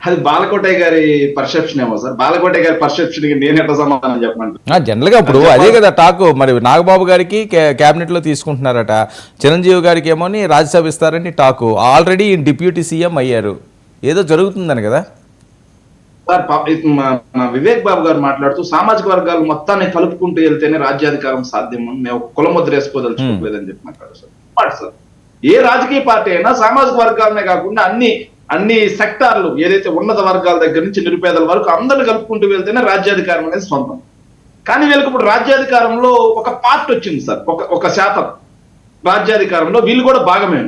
అది బాలకోటయ్య గారి పర్సెప్షన్ ఏమో సార్. బాలకోటయ్య గారి పర్సెప్షన్ కి నేను ఎట్లా సమాధానం చెప్పమంటారు? జనరల్ గా ఇప్పుడు అదే కదా టాక్. మరి నాగబాబు గారికి కేబినెట్ లో తీసుకుంటున్నారట, చిరంజీవి గారికి ఏమో రాజ్యసభ ఇస్తారని టాకు. ఆల్రెడీ డిప్యూటీ సీఎం అయ్యారు, ఏదో జరుగుతుందని కదా సార్. వివేక్ బాబు గారు మాట్లాడుతూ సామాజిక వర్గాలు మొత్తాన్ని కలుపుకుంటూ వెళ్తేనే రాజ్యాధికారం సాధ్యం, మేము కులముద్ర వేసుకోదలుచుకోలేదని చెప్పి మాట్లాడారు సార్. ఏ రాజకీయ పార్టీ అయినా సామాజిక వర్గాలనే కాకుండా అన్ని సెక్టార్లు, ఏదైతే ఉన్నత వర్గాల దగ్గర నుంచి నిరుపేదల వరకు అందరిని కలుపుకుంటూ వెళ్తేనే రాజ్యాధికారం అనేది సొంతం. కానీ వీళ్ళకి ఇప్పుడు రాజ్యాధికారంలో ఒక పార్ట్ వచ్చింది సార్, ఒక శాతం రాజ్యాధికారంలో వీళ్ళు కూడా భాగమే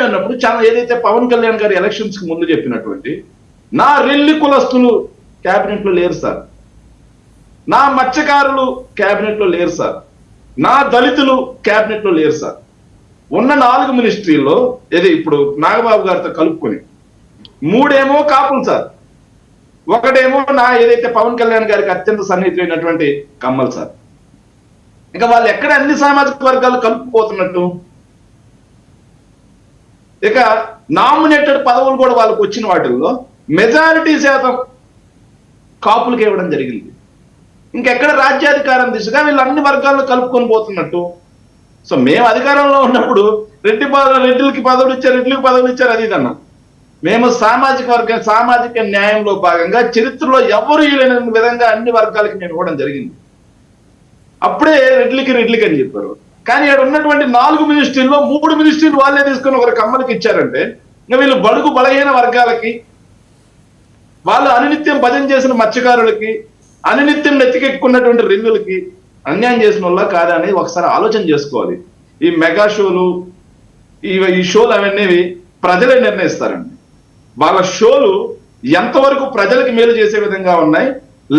ఉన్నప్పుడు చాలా, ఏదైతే పవన్ కళ్యాణ్ గారి ఎలక్షన్స్ కి ముందు చెప్పినటువంటి నా రెల్లి కులస్తులు క్యాబినెట్ లో లేరు సార్, నా మత్స్యకారులు క్యాబినెట్ లో లేరు సార్, నా దళితులు క్యాబినెట్ లో లేరు సార్. ఉన్న 4 మినిస్ట్రీల్లో ఏది ఇప్పుడు నాగబాబు గారితో కలుపుకొని 3 ఏమో కాపులు సార్, 1 ఏమో ఏదైతే పవన్ కళ్యాణ్ గారికి అత్యంత సన్నిహితులైనటువంటి కమ్మల్ సార్. ఇంకా వాళ్ళు ఎక్కడ అన్ని సామాజిక వర్గాలు కలుపుకుపోతున్నట్టు? ఇక నామినేటెడ్ పదవులు కూడా వాళ్ళకి వచ్చిన వాటిల్లో మెజారిటీ శాతం కాపులకి ఇవ్వడం జరిగింది. ఇంకెక్కడ రాజ్యాధికారం దిశగా వీళ్ళు అన్ని వర్గాలను కలుపుకొని పోతున్నట్టు? సో మేము అధికారంలో ఉన్నప్పుడు రెడ్డిలకి పదవులు ఇచ్చారు అది ఇదన్నా. మేము సామాజిక న్యాయంలో భాగంగా చరిత్రలో ఎవరు లేని విధంగా అన్ని వర్గాలకి మేము ఇవ్వడం జరిగింది. అప్పుడే రెడ్లికి అని చెప్పారు. కానీ ఇక్కడ ఉన్నటువంటి 4 మినిస్ట్రీల్లో 3 మినిస్ట్రీలు వాళ్ళే తీసుకొని ఒకరి కమ్మలకి ఇచ్చారంటే, ఇంకా వీళ్ళు బడుగు బలహీన వర్గాలకి, వాళ్ళు అనునిత్యం భజన చేసిన మత్స్యకారులకి, అనునిత్యం నెత్తికెక్కున్నటువంటి రెల్లులకి అన్యాయం చేసిన వాళ్ళ కాదా అనేది ఒకసారి ఆలోచన చేసుకోవాలి. ఈ మెగా షోలు, ఈ షోలు అవన్నీ ప్రజలే నిర్ణయిస్తారండి. వాళ్ళ షోలు ఎంతవరకు ప్రజలకు మేలు చేసే విధంగా ఉన్నాయి,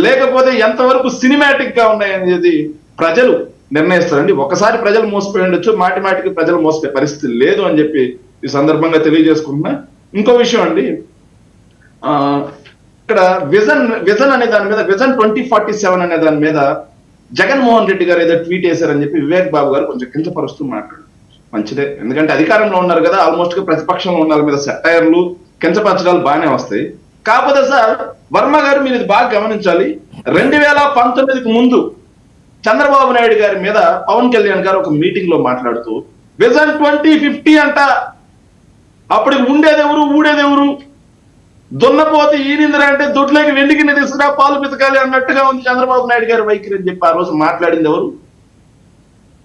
లేకపోతే ఎంతవరకు సినిమాటిక్ గా ఉన్నాయి అనేది ప్రజలు నిర్ణయిస్తారండి. ఒకసారి ప్రజలు మోసపోయి ఉండొచ్చు, మాటికి ప్రజలు మోసపోయే పరిస్థితి లేదు అని చెప్పి ఈ సందర్భంగా తెలియజేసుకుంటున్నా. ఇంకో విషయం అండి, ఇక్కడ విజన్ అనే దాని మీద, విజన్ 2047 అనే దాని మీద జగన్మోహన్ రెడ్డి గారు ఏదో ట్వీట్ చేశారని చెప్పి వివేక్ బాబు గారు కొంచెం కించపరుస్తూ మాట్లాడు. మంచిదే, ఎందుకంటే అధికారంలో ఉన్నారు కదా, ఆల్మోస్ట్ గా ప్రతిపక్షంలో ఉన్న మీద సెటైర్లు కించపరచడాలు బాగానే వస్తాయి. కాకపోతే సార్ వర్మ గారు మీరు ఇది బాగా గమనించాలి, 2019కి ముందు చంద్రబాబు నాయుడు గారి మీద పవన్ కళ్యాణ్ గారు ఒక మీటింగ్ లో మాట్లాడుతూ విజన్ 2050 అంట, అప్పటికి ఉండేదెవరు ఊడేదెవరు, దున్నపోతే ఈనిందిరా అంటే దొడ్లోకి వెండికి తీసుకురా పాలు పితకాలి అన్నట్టుగా ఉంది చంద్రబాబు నాయుడు గారి వైఖరి అని చెప్పి ఆ రోజు మాట్లాడింది ఎవరు?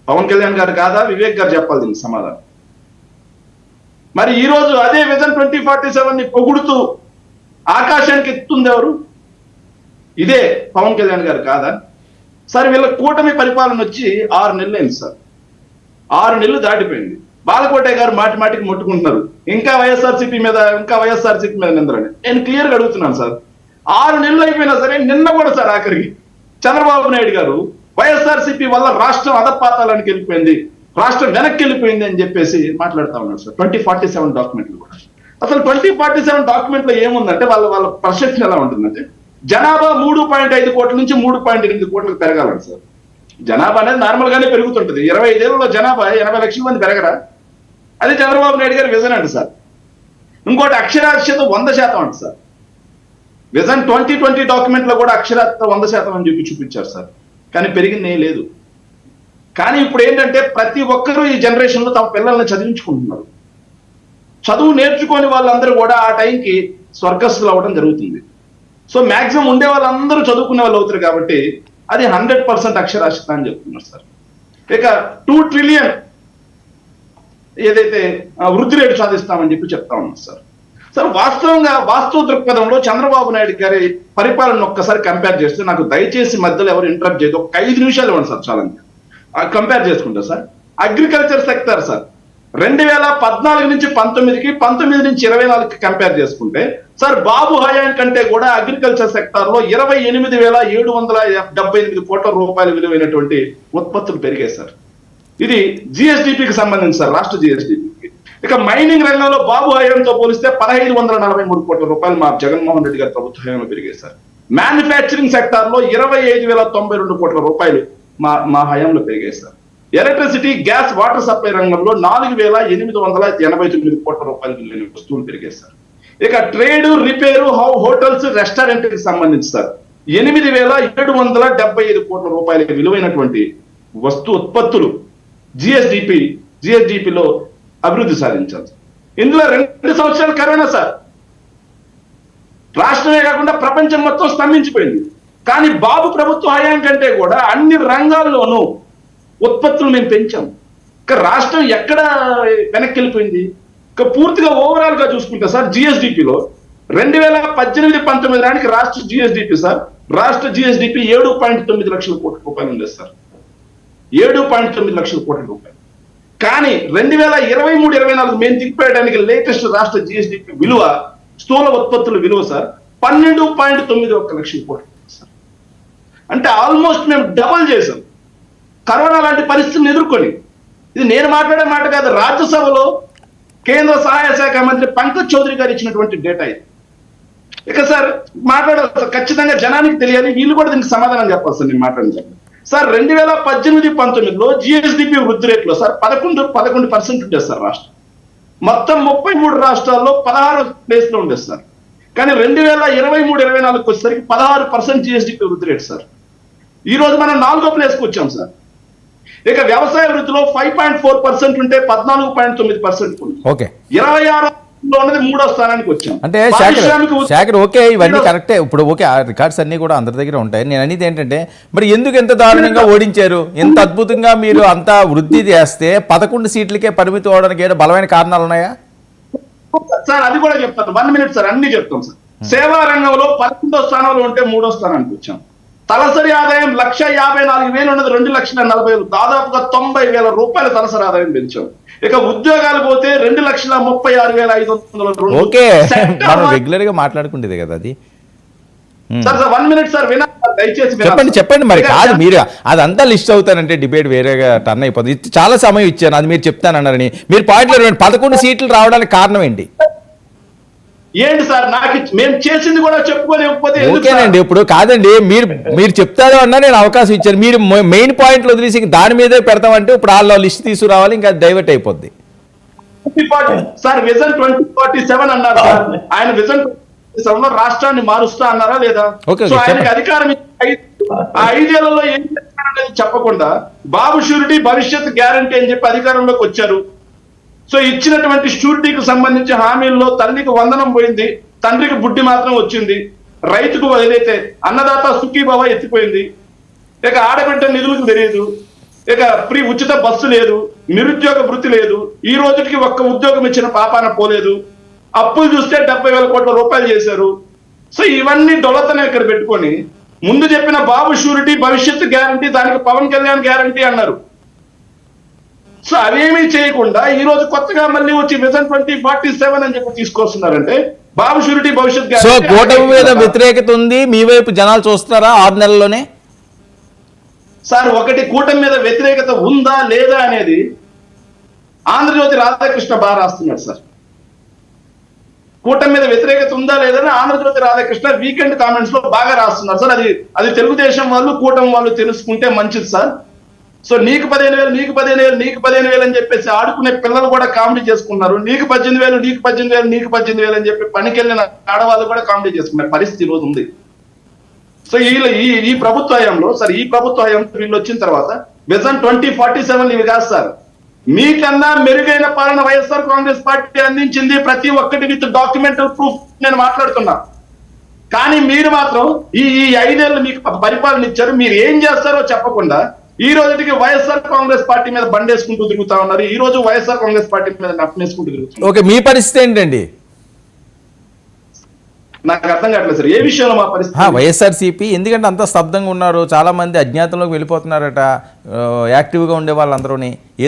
పవన్ కళ్యాణ్ గారు కాదా? వివేక్ గారు చెప్పాలి దీనికి సమాధానం. మరి ఈ రోజు అదే విజన్ 2047 పొగుడుతూ ఆకాశానికి ఎత్తుంది ఎవరు? ఇదే పవన్ కళ్యాణ్ గారు కాదా? సరే, వీళ్ళ కూటమి పరిపాలన వచ్చి 6 నెలలు అయింది సార్, 6 నెలలు దాటిపోయింది. బాలకోటయ్య గారు మాటికి ముట్టుకుంటున్నారు ఇంకా వైఎస్ఆర్సీపీ మీద నిందరని. నేను క్లియర్గా అడుగుతున్నాను సార్, 6 నెలలు అయిపోయినా సరే నిన్న కూడా సార్ ఆఖరికి చంద్రబాబు నాయుడు గారు వైఎస్ఆర్సీపీ వల్ల రాష్ట్రం అధపాతాలానికి వెళ్ళిపోయింది, రాష్ట్రం వెనక్కి వెళ్ళిపోయింది అని చెప్పేసి మాట్లాడుతూ ఉన్నారు సార్. 2047 డాక్యుమెంట్లు కూడా, అసలు 2047 డాక్యుమెంట్ లో ఏముందంటే వాళ్ళ పర్సెప్షన్ ఎలా ఉంటుందంటే, జనాభా 3.5 కోట్ల నుంచి 3.8 కోట్లకు పెరగాలండి సార్. జనాభా అనేది నార్మల్ గానే పెరుగుతుంటది. 25 ఏళ్లలో జనాభా 80 లక్షల మంది పెరగరా? అది చంద్రబాబు నాయుడు గారి విజన్ అంట సార్. ఇంకోటి అక్షరాస్యత 100% అంట సార్. విజన్ 2020 డాక్యుమెంట్ లో కూడా అక్షరాస్యత 100% అని చెప్పి చూపించారు సార్. కానీ పెరిగింది ఏం లేదు. కానీ ఇప్పుడు ఏంటంటే ప్రతి ఒక్కరూ ఈ జనరేషన్ లో తమ పిల్లల్ని చదివించుకుంటున్నారు. చదువు నేర్చుకొని వాళ్ళందరూ కూడా ఆ టైంకి స్వర్గస్థులు అవ్వడం జరుగుతుంది. సో మాక్సిమం ఉండే వాళ్ళందరూ చదువుకునే వాళ్ళు అవుతారు కాబట్టి అది 100% అక్షరాస్యత అని చెప్తున్నారు సార్. ఇక 2 ట్రిలియన్ ఏదైతే వృద్ధి రేటు సాధిస్తామని చెప్పి చెప్తా ఉన్నారు సార్. సార్ వాస్తవ దృక్పథంలో చంద్రబాబు నాయుడు గారి పరిపాలన ఒక్కసారి కంపేర్ చేస్తే, నాకు దయచేసి మధ్యలో ఎవరు ఇంటరప్ట్ చేయదు, ఒక 5 నిమిషాలు ఇవ్వండి సార్ చాలా కంపేర్ చేసుకుంటా సార్. అగ్రికల్చర్ సెక్టర్ సార్ 2014 నుంచి 19కి, 19 నుంచి 24కి కంపేర్ చేసుకుంటే సార్ బాబు హయాన్ కంటే కూడా అగ్రికల్చర్ సెక్టార్ లో 28,778 కోట్ల రూపాయల విలువైనటువంటి ఉత్పత్తులు పెరిగాయి సార్. ఇది జిఎస్డిపికి సంబంధించి సార్, రాష్ట్ర జిఎస్డిపికి. ఇక మైనింగ్ రంగంలో బాబు హయాంతో పోలిస్తే 1,543 కోట్ల రూపాయలు మా జగన్మోహన్ రెడ్డి గారి ప్రభుత్వ హయాంలో పెరిగాయి సార్. మ్యానుఫ్యాక్చరింగ్ సెక్టార్ లో 25,092 కోట్ల రూపాయలు మా హయాంలో పెరిగాయి sir. Electricity, gas, water supply రంగంలో 4,889 కోట్ల రూపాయలు వస్తువులు పెరిగాయి సార్. ఇక ట్రేడ్, రిపేరు, హోటల్స్, రెస్టారెంట్ కి సంబంధించి సార్ 8,775 కోట్ల రూపాయల విలువైనటువంటి వస్తు ఉత్పత్తులు జిఎస్డిపిలో అభివృద్ధి సాధించాలి. ఇందులో 2 సంవత్సరాలు కరోనా సార్. రాష్ట్రమే కాకుండా ప్రపంచం మొత్తం స్తంభించిపోయింది. కానీ బాబు ప్రభుత్వ హయాం కంటే కూడా అన్ని రంగాల్లోనూ ఉత్పత్తులు మేము పెంచాం. ఇక రాష్ట్రం ఎక్కడ వెనక్కి వెళ్ళిపోయింది? ఇక పూర్తిగా ఓవరాల్ గా చూసుకుంటే సార్ జిఎస్డిపిలో 2018-19 నాటికి రాష్ట్ర జిఎస్డిపి సార్, రాష్ట్ర జిఎస్డిపి 7.9 లక్షల కోట్ల రూపాయలు ఉండేది సార్. 7.9 లక్షల కోట్ల రూపాయలు. కానీ 2023-24 మేము దిగిపోయడానికి లేటెస్ట్ రాష్ట్ర జిఎస్డిపి విలువ, స్థూల ఉత్పత్తుల విలువ సార్ 12.91 లక్షల కోట్లు సార్. అంటే ఆల్మోస్ట్ మేము డబుల్ చేసాం కరోనా లాంటి పరిస్థితులను ఎదుర్కొని. ఇది నేను మాట్లాడే మాట కాదు, రాజ్యసభలో కేంద్ర సహాయ శాఖ మంత్రి పంకజ్ చౌదరి గారు ఇచ్చినటువంటి డేటా ఇది. ఇక సార్ మాట్లాడాలి, ఖచ్చితంగా జనానికి తెలియాలి, వీళ్ళు కూడా దీనికి సమాధానం చెప్పాలి సార్. నేను మాట్లాడించాను సార్. 2018-19లో జిఎస్డిపి వృద్ధి రేట్లో సార్ 11% ఉండేది సార్ రాష్ట్రం. మొత్తం 33 రాష్ట్రాల్లో 16 ప్లేస్ లో ఉండేది సార్. కానీ 2023-24 వచ్చేసరికి 16% జిఎస్డిపి వృద్ధి రేటు సార్. ఈ రోజు మనం 4వ ప్లేస్కి వచ్చాం సార్. ఇక వ్యవసాయ వృద్ధిలో 5.4% ఉంటే 14.9% ఉంది. ఓకే, 26లో ఉన్నది 3వ స్థానానికి వచ్చాం. అంటే శాఖర్ ఓకే, ఇవన్నీ కరెక్టే. ఇప్పుడు ఓకే, ఆ రికార్డ్స్ అన్ని కూడా అందరి దగ్గర ఉంటాయి. నేను అనేది ఏంటంటే మరి ఎందుకు ఎంత దారుణంగా ఓడించారు? ఎంత అద్భుతంగా మీరు అంతా వృద్ధి చేస్తే 11 సీట్లకే పరిమితం అవడానికి ఏదో బలమైన కారణాలు ఉన్నాయా సార్? అది కూడా చెప్తాను, 1 మినిట్ సార్, అన్ని చెప్తాం సార్. సేవా రంగంలో 11వ స్థానంలో ఉంటే 3వ స్థానానికి వచ్చాం. తలసరి ఆదాయం 1,54,000 ఉన్నది 2,40,000, దాదాపుగా 90,000 రూపాయల తలసరి ఆదాయం పెంచాం. ఇక ఉద్యోగాలు పోతే 2,36,502. ఓకే, మనం రెగ్యులర్ గా మాట్లాడుకుంటేది కదా అది. సార్ 1 మినిట్ సార్, దయచేసి చెప్పండి. మరి కాదు, మీరు అదంతా లిస్ట్ అవుతానంటే డిబేట్ వేరేగా టర్న్ అయిపోతుంది. చాలా సమయం ఇచ్చాను, అది మీరు చెప్తానన్నారని. మీరు పాయింట్లో 11 సీట్లు రావడానికి కారణం ఏంటి? ఏంటి సార్, నాకు మేము చేసింది కూడా చెప్పుకోలేకపోతే ఓకేనండి. ఇప్పుడు కాదండి, మీరు చెప్తారు అన్నా నేను అవకాశం ఇచ్చాను. మీరు మెయిన్ పాయింట్లు వదిలేసి దాని మీదే పెడతామంటే ఇప్పుడు వాళ్ళ లిస్ట్ తీసుకురావాలి, ఇంకా డైవర్ట్ అయిపోద్ది సార్. విజన్ 2047 అన్నారు సార్. ఆయన విజన్ 2047లో రాష్ట్రాన్ని మారుస్తా అన్నారా లేదా? సో ఆయనకి అధికారం 5 ఏళ్లలో ఏం చేస్తారనేది చెప్పకుండా బాబు షూరిటీ భవిష్యత్ గ్యారంటీ అని చెప్పి అధికారంలోకి వచ్చారు. సో ఇచ్చినటువంటి షూరిటీకి సంబంధించి హామీల్లో తల్లికి వందనం పోయింది, తండ్రికి బుడ్డి మాత్రం వచ్చింది. రైతుకు ఏదైతే అన్నదాత సుఖీభవ ఎత్తిపోయింది. ఇక ఆడబిడ్డ నిధులకు తెలియదు. ఇక ఫ్రీ ఉచిత బస్సు లేదు, నిరుద్యోగ వృత్తి లేదు. ఈ రోజుకి ఒక్క ఉద్యోగం ఇచ్చిన పాపాన పోలేదు. అప్పులు చూస్తే 70,000 కోట్ల రూపాయలు చేశారు. సో ఇవన్నీ డొలతనే ఇక్కడ పెట్టుకొని ముందు చెప్పిన బాబు షూరిటీ భవిష్యత్తు గ్యారంటీ, దానికి పవన్ కళ్యాణ్ గ్యారంటీ అన్నారు. సో అవేమీ చేయకుండా ఈ రోజు కొత్తగా మళ్ళీ వచ్చి విజన్ 2047 అని చెప్పి తీసుకొస్తున్నారంటే బాబు షూరిటీ భవిష్యత్ గ్యారంటీ. సో కూటమి మీద వ్యతిరేకత ఉంది, మీ వైపు జనాలు చూస్తారా 6 నెలల్లోనే? సార్ ఒకటి, కూటమి మీద వ్యతిరేకత ఉందా లేదా అనేది ఆంధ్రజ్యోతి రాధాకృష్ణ బాగా రాస్తున్నాడు సార్. కూటమి మీద వ్యతిరేకత ఉందా లేదని ఆంధ్రజ్యోతి రాధాకృష్ణ వీకెండ్ కామెంట్స్ లో బాగా రాస్తున్నారు సార్. అది తెలుగుదేశం వాళ్ళు కూటమి వాళ్ళు తెలుసుకుంటే మంచిది సార్. సో నీకు 15,000, నీకు 15,000, నీకు 15,000 అని చెప్పేసి ఆడుకునే పిల్లలు కూడా కామెడీ చేసుకున్నారు. నీకు 18,000, నీకు 18,000, నీకు 18,000 అని చెప్పి పనికెళ్ళిన ఆడవాళ్ళు కూడా కామెడీ చేసుకున్నారు. పరిస్థితి ఈ రోజు ఉంది. సో ఈ ప్రభుత్వ హయాంలో సార్, ఈ ప్రభుత్వ హయాం వీళ్ళు వచ్చిన తర్వాత విజన్ 2047 ఇవి కాదు సార్. మీకన్నా మెరుగైన పాలన వైఎస్ఆర్ కాంగ్రెస్ పార్టీ అందించింది, ప్రతి ఒక్కటి విత్ డాక్యుమెంటల్ ప్రూఫ్ నేను మాట్లాడుతున్నా. కానీ మీరు మాత్రం ఈ 5 ఏళ్ళు మీకు పరిపాలన ఇచ్చారు, మీరు ఏం చేస్తారో చెప్పకుండా ఈ రోజుకి వైఎస్ఆర్ కాంగ్రెస్ పార్టీ మీద బండేసుకుంటూ తిరుగుతా ఉన్నారు. ఈ రోజు వైఎస్ఆర్ కాంగ్రెస్ పార్టీ మీద నప్పనేసుకుంటూ తిరుగుతున్నారు. ఓకే, మీ పరిస్థితి ఏంటండి? నాకు అర్థం కావట్లేదు సార్, ఏ విషయంలో మా పరిస్థితి? వైఎస్ఆర్సీపీ ఎందుకంటే అంత స్తబ్దంగా ఉన్నారు, చాలా మంది అజ్ఞాతంలోకి వెళ్ళిపోతున్నారట, యాక్టివ్గా ఉండే వాళ్ళందరూని. ఏదో